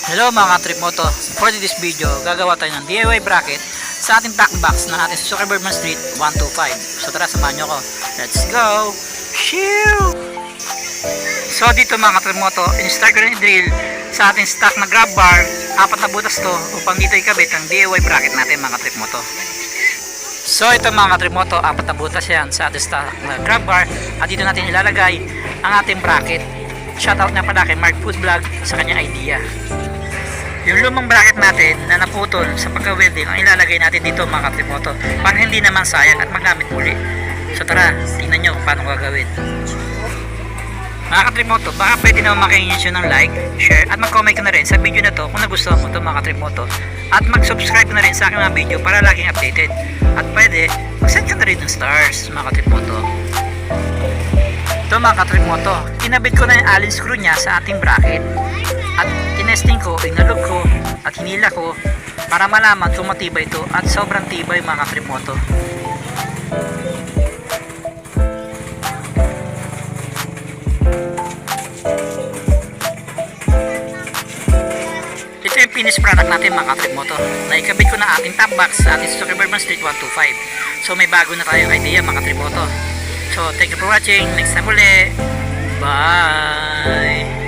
Hello mga Tripmoto, for this video gagawa tayo ng DIY bracket sa ating back box ng ating Zuckerberg Street 125. So tara, samahan nyo ko. Let's go! Shoo! So dito mga Tripmoto, in-start ko na i-drill sa ating stock na grab bar. 4 na butas to upang dito ikabit ang DIY bracket natin mga Tripmoto. So ito mga Tripmoto, 4 na butas yan sa ating stock na grab bar. At dito natin ilalagay ang ating bracket. Shoutout na pala kay Mark Food Vlog sa kanyang idea. Yung lumang bracket natin na naputol sa pagka-welding ang ilalagay natin dito mga Tripmoto para hindi naman sayang at magamit muli. So tara, tingnan nyo paano gagawin. Mga Tripmoto, baka pwede naman makinig nyo ng like, share at mag-comment ka na rin sa video na to kung nagustuhan mo ito mga Tripmoto. At mag-subscribe na rin sa aking mga video para laging updated. At pwede, mag-send ka na rin ng stars mga Tripmoto. Ito mga Tripmoto, kinabit ko na yung allen screw niya sa ating bracket. At tinesting ko, inalog ko at hinila ko para malaman kung matibay ito at sobrang tibay mga Tripmoto. Ito yung finished product natin mga Tripmoto. Naikabit ko na ating top box sa ating Zuckerberg Street 125. So may bago na tayong idea mga Tripmoto. So thank you for watching. Next time ulit. Bye!